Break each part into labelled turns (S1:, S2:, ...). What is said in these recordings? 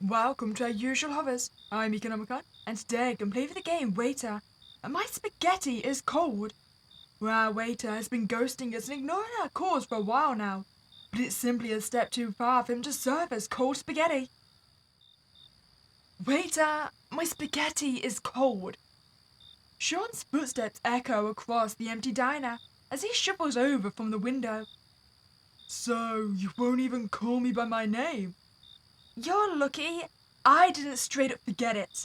S1: Welcome to our usual hovers. I'm Meeka Nomicon, and today I can play for the game Waiter. And my spaghetti is cold. Well, our waiter has been ghosting us and ignoring our calls for a while now. But it's simply a step too far for him to serve us cold spaghetti. Waiter, my spaghetti is cold. Sean's footsteps echo across the empty diner as he shuffles over from the window. So, you won't even call me by my name? You're lucky I didn't straight up forget it.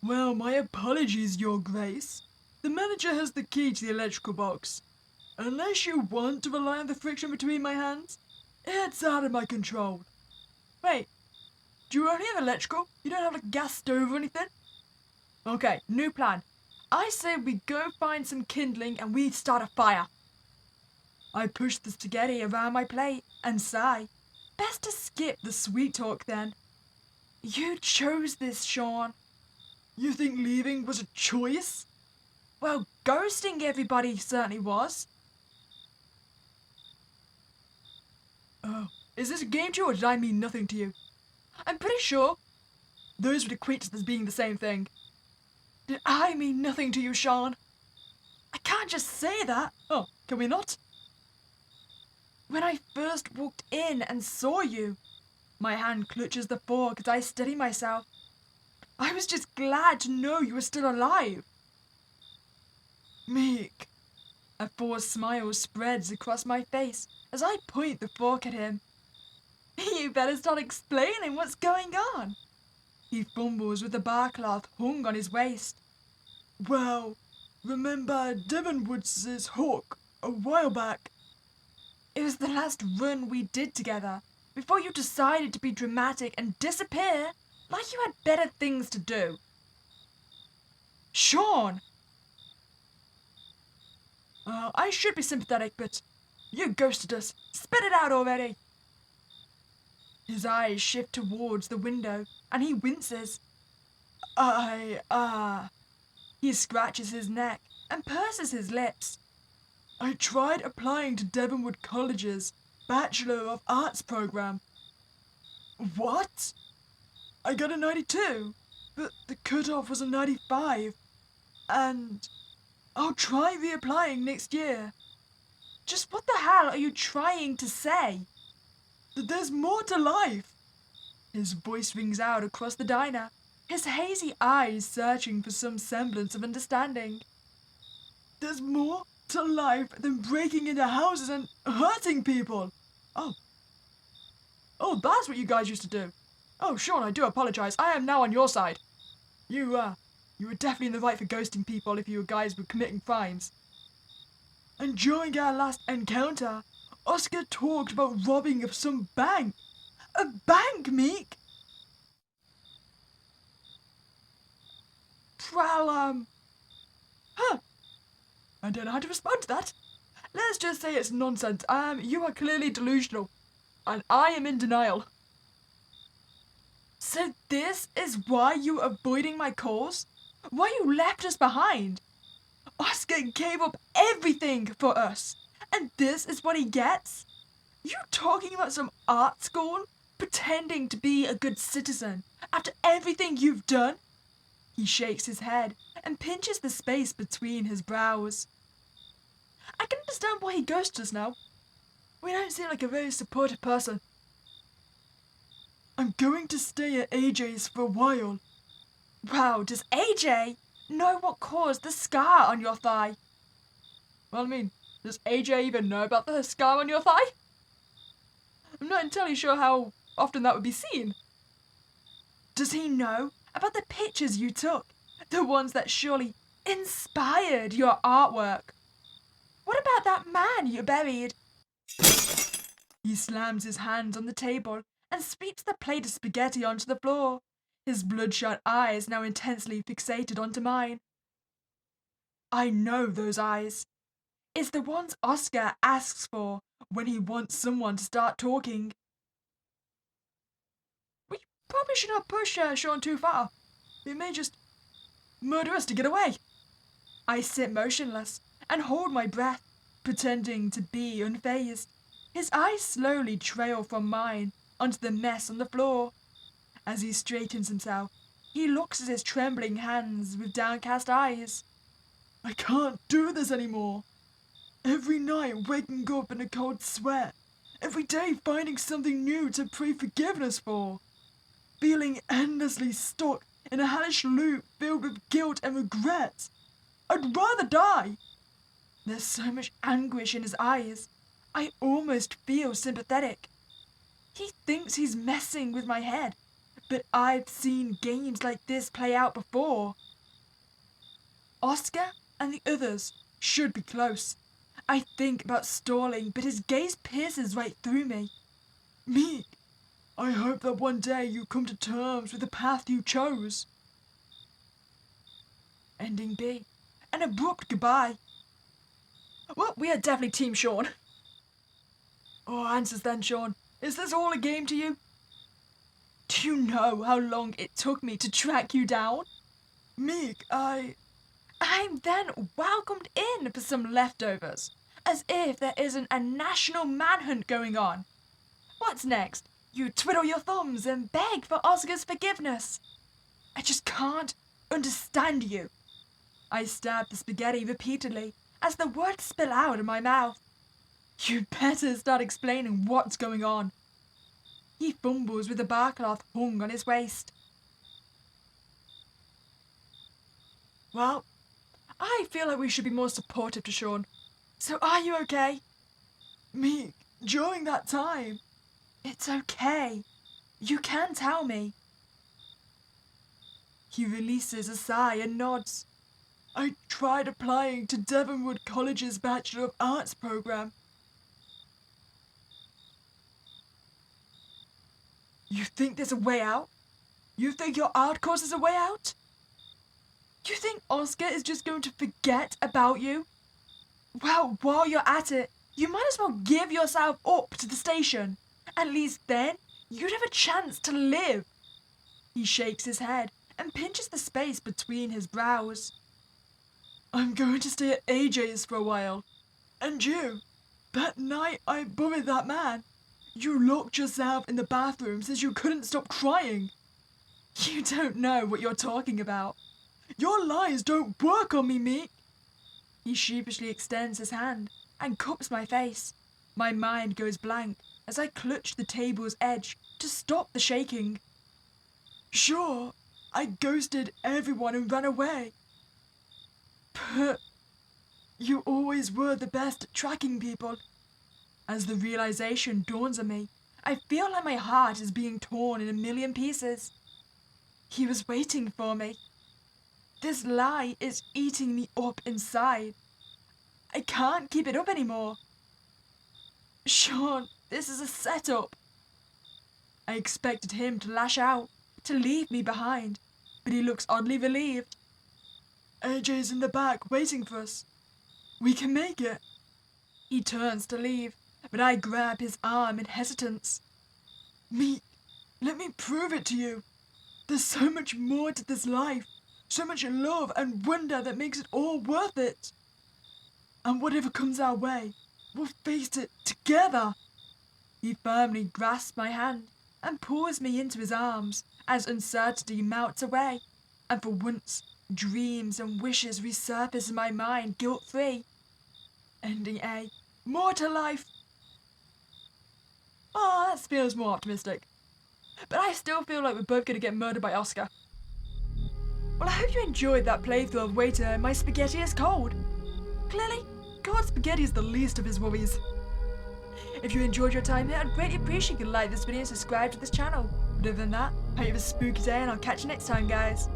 S1: Well, my apologies, Your Grace. The manager has the key to the electrical box. Unless you want to rely on the friction between my hands, it's out of my control. Wait, do you only have electrical? You don't have like a gas stove or anything? Okay, new plan. I say we go find some kindling and we start a fire. I push the spaghetti around my plate and sigh. Best to skip the sweet talk then. You chose this, Sean. You think leaving was a choice? Well, ghosting everybody certainly was. Oh, is this a game to you or did I mean nothing to you? I'm pretty sure those would equate as being the same thing. Did I mean nothing to you, Sean? I can't just say that. Oh, can we not? When I first walked in and saw you, my hand clutches the fork as I steady myself. I was just glad to know you were still alive. Meek. A forced smile spreads across my face as I point the fork at him. You better start explaining what's going on. He fumbles with the bar cloth hung on his waist. Well, remember Devon Woods' hawk a while back? It was the last run we did together, before you decided to be dramatic and disappear like you had better things to do. Sean! I should be sympathetic, but you ghosted us. Spit it out already! His eyes shift towards the window, and he winces. He scratches his neck and purses his lips. I tried applying to Devonwood College's Bachelor of Arts program. What? I got a 92, but the cutoff was a 95. And I'll try reapplying next year. Just what the hell are you trying to say? That there's more to life. His voice rings out across the diner, his hazy eyes searching for some semblance of understanding. There's more to life than breaking into houses and hurting people. Oh, that's what you guys used to do. Oh, Sean, I do apologize. I am now on your side. You were definitely in the right for ghosting people if you guys were committing crimes. And during our last encounter, Oscar talked about robbing of some bank. A bank, Meek? Well, I don't know how to respond to that. Let's just say it's nonsense. You are clearly delusional. And I am in denial. So this is why you are avoiding my calls? Why you left us behind? Oscar gave up everything for us. And this is what he gets? You talking about some art school? Pretending to be a good citizen after everything you've done? He shakes his head and pinches the space between his brows. I can understand why he ghosts us now. We don't seem like a very supportive person. I'm going to stay at AJ's for a while. Wow, does AJ know what caused the scar on your thigh? Well, I mean, does AJ even know about the scar on your thigh? I'm not entirely sure how often that would be seen. Does he know about the pictures you took? The ones that surely inspired your artwork? What about that man you buried? He slams his hands on the table and sweeps the plate of spaghetti onto the floor, his bloodshot eyes now intensely fixated onto mine. I know those eyes. It's the ones Oscar asks for when he wants someone to start talking. We probably should not push Sean too far. He may just murder us to get away. I sit motionless and hold my breath, pretending to be unfazed. His eyes slowly trail from mine onto the mess on the floor. As he straightens himself, he looks at his trembling hands with downcast eyes. I can't do this anymore. Every night waking up in a cold sweat. Every day finding something new to pray forgiveness for. Feeling endlessly stuck in a hellish loop filled with guilt and regret. I'd rather die. There's so much anguish in his eyes. I almost feel sympathetic. He thinks he's messing with my head, but I've seen games like this play out before. Oscar and the others should be close. I think about stalling, but his gaze pierces right through me. Meek, I hope that one day you come to terms with the path you chose. Ending B. An abrupt goodbye. Well, we are definitely Team Sean. Oh, answers then, Sean. Is this all a game to you? Do you know how long it took me to track you down? Meek, I'm then welcomed in for some leftovers, as if there isn't a national manhunt going on. What's next? You twiddle your thumbs and beg for Oscar's forgiveness. I just can't understand you. I stab the spaghetti repeatedly as the words spill out of my mouth. You better start explaining what's going on. He fumbles with the bar cloth hung on his waist. Well, I feel like we should be more supportive to Sean. So are you okay? Meek, during that time. It's okay. You can tell me. He releases a sigh and nods. I tried applying to Devonwood College's Bachelor of Arts program. You think there's a way out? You think your art course is a way out? You think Oscar is just going to forget about you? Well, while you're at it, you might as well give yourself up to the station. At least then, you'd have a chance to live. He shakes his head and pinches the space between his brows. I'm going to stay at AJ's for a while. And you, that night I buried that man, you locked yourself in the bathroom since you couldn't stop crying. You don't know what you're talking about. Your lies don't work on me, Meek. He sheepishly extends his hand and cups my face. My mind goes blank as I clutch the table's edge to stop the shaking. Sure, I ghosted everyone and ran away. But you always were the best at tracking people. As the realization dawns on me, I feel like my heart is being torn in a million pieces. He was waiting for me. This lie is eating me up inside. I can't keep it up anymore. Sean, this is a setup. I expected him to lash out, to leave me behind, but he looks oddly relieved. AJ's in the back waiting for us. We can make it. He turns to leave, but I grab his arm in hesitance. Meek, let me prove it to you. There's so much more to this life, so much love and wonder that makes it all worth it. And whatever comes our way, we'll face it together. He firmly grasps my hand and pulls me into his arms as uncertainty melts away, and for once, dreams and wishes resurface in my mind guilt-free. Ending A. More to life. Oh, that feels more optimistic. But I still feel like we're both going to get murdered by Oscar. Well, I hope you enjoyed that playthrough of Waiter and My Spaghetti is Cold. Clearly, God's spaghetti is the least of his worries. If you enjoyed your time here, I'd greatly appreciate if you like this video and subscribe to this channel. But other than that, I hope you have a spooky day and I'll catch you next time, guys.